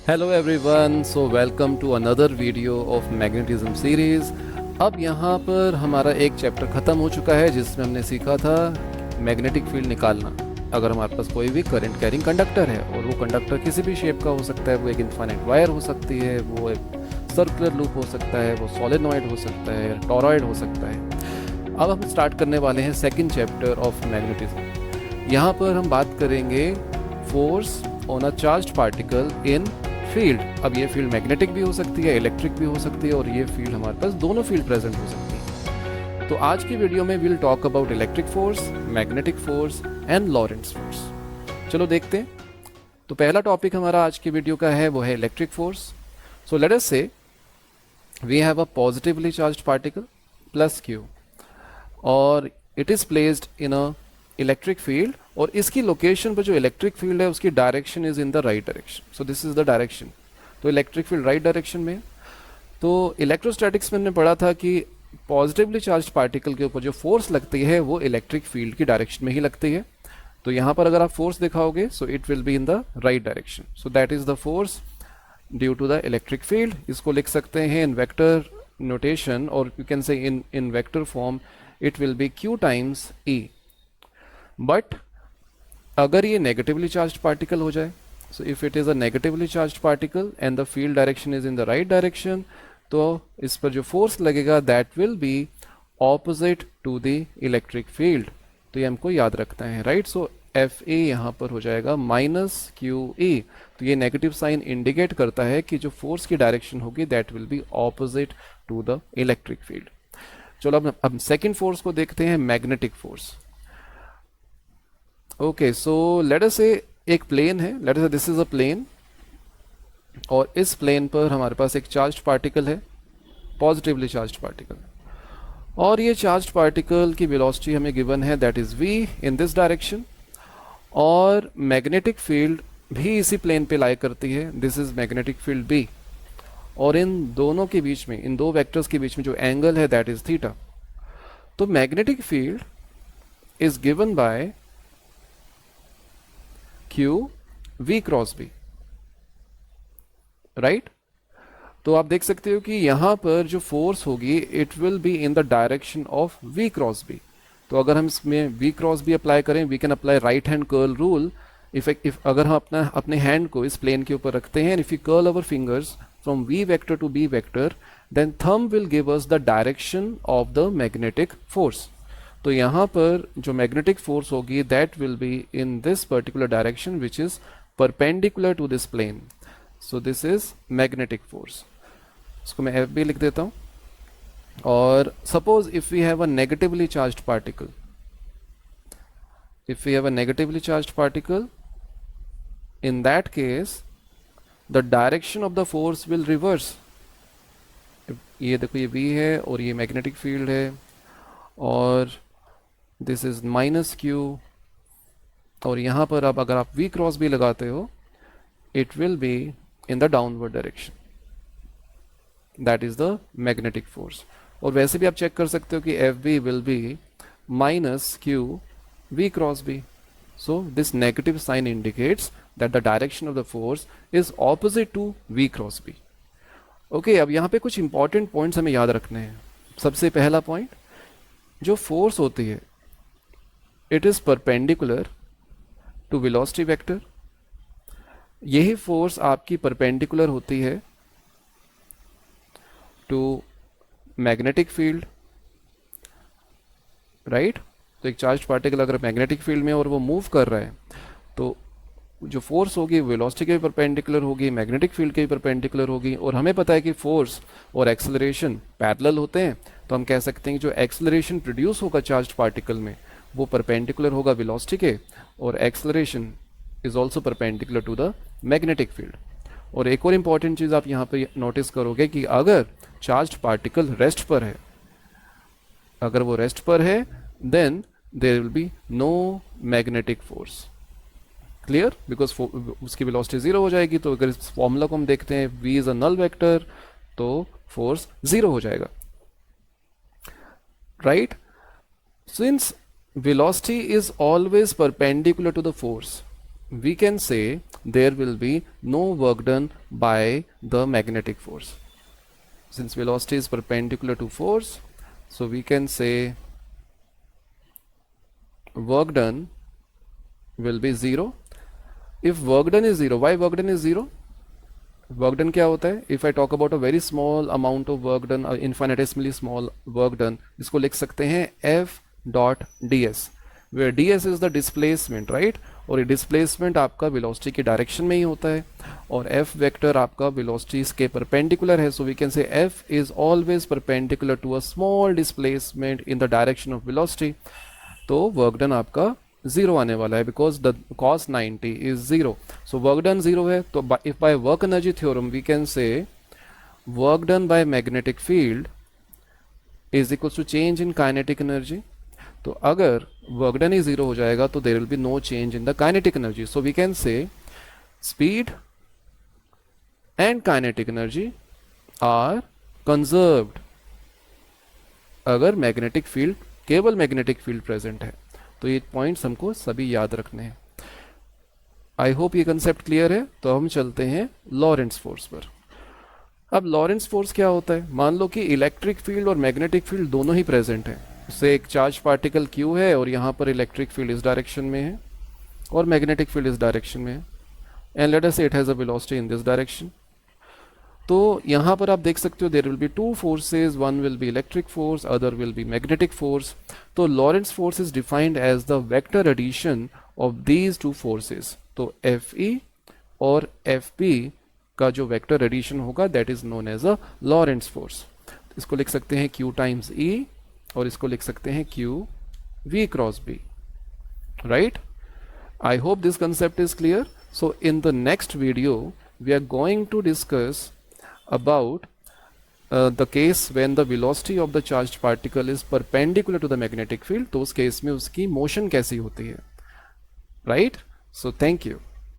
Hello everyone, so welcome to another video of magnetism series. अब यहाँ पर हमारा एक चैप्टर ख़त्म हो चुका है जिसमें हमने सीखा था मैग्नेटिक फील्ड निकालना। अगर हमारे पास कोई भी करंट कैरिंग कंडक्टर है और वो कंडक्टर किसी भी शेप का हो सकता है, वो एक इनफाइनाइट वायर हो सकती है, वो एक सर्कुलर लूप हो सकता है, वो सॉलिनॉइड हो सकता है, टॉरॉइड हो सकता है। अब हम स्टार्ट करने वाले हैं सेकेंड चैप्टर ऑफ मैग्नेटिज्म। यहाँ पर हम बात करेंगे force on a charged particle in field. अब ये फील्ड मैग्नेटिक भी हो सकती है, इलेक्ट्रिक भी हो सकती है, और ये फील्ड हमारे पास दोनों फील्ड प्रेजेंट हो सकती है। तो आज की वीडियो में will talk about electric force, magnetic force and Lorentz force. चलो देखते हैं। तो पहला टॉपिक हमारा आज की वीडियो का है वो है electric force. So let us say we have a positively charged particle plus q और it is placed in a electric field, और इसकी लोकेशन पर जो इलेक्ट्रिक फील्ड है उसकी direction is in the right direction. So this is the direction. तो electric field right direction में। तो इलेक्ट्रोस्टैटिक्स में हमने पढ़ा था कि पॉजिटिवली चार्ज पार्टिकल के ऊपर जो फोर्स लगती है वो इलेक्ट्रिक फील्ड की डायरेक्शन में ही लगती है। तो यहाँ पर अगर आप फोर्स दिखाओगे so it will be in the right direction. So that is the force due to the electric field. इसको लिख सकते हैं इन वेक्टर नोटेशन, और you can say in vector form it will be q times e। But अगर ये negatively charged particle हो जाए, so if it is a negatively charged particle and the field direction is in the right direction, तो इस पर जो force लगेगा that will be opposite to the electric field. तो ये हमको याद रखना है, राइट। सो एफ ए यहाँ पर हो जाएगा माइनस क्यू ई। तो ये नेगेटिव साइन इंडिकेट करता है कि जो फोर्स की डायरेक्शन होगी that will be opposite to the electric field. चलो अब सेकेंड फोर्स को देखते हैं, magnetic force. Okay, so let us say एक प्लेन है, लेट अस से दिस इज अ प्लेन, और इस प्लेन पर हमारे पास एक चार्ज्ड पार्टिकल है, पॉजिटिवली चार्ज्ड पार्टिकल, और ये चार्ज्ड पार्टिकल की वेलोसिटी हमें गिवन है that is v in this direction, और मैग्नेटिक फील्ड भी इसी प्लेन पे लाई करती है, this is magnetic field b, और इन दोनों के बीच में, इन दो वेक्टर्स के बीच में जो एंगल है दैट इज थीटा। तो magnetic field is given by Q V cross B, right. तो आप देख सकते हो कि यहां पर जो फोर्स होगी it will be in the direction of V cross B। तो अगर हम इसमें V क्रॉस B अप्लाई करें, we can apply right hand curl rule. If अगर हम अपने हैंड को इस प्लेन के ऊपर रखते हैं, if you curl our fingers from V vector to B vector, then thumb will give us the direction of the magnetic force. तो यहाँ पर जो मैग्नेटिक फोर्स होगी that will be in this particular direction which is perpendicular to this plane. So this is magnetic force. इसको मैं F B लिख देता हूँ। और suppose if we have a negatively charged particle, if we have a negatively charged particle, in that case the direction of the force will reverse. ये देखो, ये V है और ये मैग्नेटिक फील्ड है, और दिस इज माइनस क्यू, और यहां पर अब अगर आप V क्रॉस B लगाते हो it will be in the downward direction, that is the magnetic force. और वैसे भी आप चेक कर सकते हो कि F B will be minus Q V cross B। So this negative sign indicates that the direction of the force is opposite to V cross B। Okay, अब यहाँ पे कुछ इंपॉर्टेंट पॉइंट्स हमें याद रखने हैं। सबसे पहला पॉइंट, जो फोर्स होती है it is perpendicular to velocity vector. यही फोर्स आपकी परपेंडिकुलर होती है टू मैग्नेटिक फील्ड, राइट। तो एक चार्ज पार्टिकल अगर मैग्नेटिक फील्ड में और वो मूव कर रहा है, तो जो फोर्स होगी वेलोसिटी के भी परपेंडिकुलर होगी, मैग्नेटिक फील्ड के भी परपेंडिकुलर होगी। और हमें पता है कि फोर्स और एक्सेलरेशन पैरेलल होते हैं, तो हम कह सकते हैं कि जो एक्सेलरेशन प्रोड्यूस होगा चार्ज्ड पार्टिकल में वो परपेंडिकुलर होगा वेलोसिटी के, और acceleration is also perpendicular to the magnetic field. और एक और इंपॉर्टेंट चीज आप यहाँ पे नोटिस करोगे कि अगर चार्ज्ड पार्टिकल रेस्ट पर है, अगर वो रेस्ट पर है, then there will be no magnetic force. Clear, because उसकी वेलोसिटी जीरो हो जाएगी। तो अगर इस फॉर्मूला को हम देखते हैं, V is a null vector, तो फोर्स जीरो हो जाएगा, right. Since velocity is always perpendicular to the force, we can say there will be no work done by the magnetic force. Since velocity is perpendicular to force, so we can say work done will be zero. If work done is zero, why work done is zero? Work done क्या होता है? If I talk about a very small amount of work done, infinitesimally small work done, इसको लिख सकते हैं F dot d s, where d s is the displacement, right? और ये displacement आपका वेलोसिटी की डायरेक्शन में ही होता है, और एफ वेक्टर आपका वेलोसिटी के परपेंडिकुलर है. So we can say F is always perpendicular to a small displacement in the direction of velocity. तो वर्क डन आपका जीरो आने वाला है, because the cos 90 is zero. So work done zero है. तो if by work energy theorem we can say work done by magnetic field is equal to change in kinetic energy. तो अगर work done ही zero हो जाएगा तो there will be no change in the kinetic energy. So we can say speed and kinetic energy are conserved अगर magnetic field, केवल magnetic field present है. तो ये पॉइंट्स हमको सभी याद रखने हैं. आई होप ये कंसेप्ट क्लियर है. तो हम चलते हैं लॉरेंट्ज फोर्स पर. अब लॉरेंट्ज फोर्स क्या होता है? मान लो कि इलेक्ट्रिक फील्ड और मैग्नेटिक फील्ड दोनों ही प्रेजेंट है. उससे एक चार्ज पार्टिकल Q है और यहाँ पर इलेक्ट्रिक फील्ड इस डायरेक्शन में है और मैग्नेटिक फील्ड इस डायरेक्शन में है, and let us say it has a velocity in this direction. तो यहाँ पर आप देख सकते हो there will be two forces, one will be electric force, other will be magnetic force. तो Lorentz force is defined as the vector addition of these two forces. तो Fe और Fp का जो वेक्टर एडिशन होगा that is known as a Lorentz force. इसको लिख सकते हैं Q टाइम्स E और इसको लिख सकते हैं Q V cross B, right? I hope this concept is clear. So in the next video we are going to discuss about the case when the velocity of the charged particle is perpendicular to the magnetic field. तो उस case में उसकी motion कैसी होती है, right? So thank you.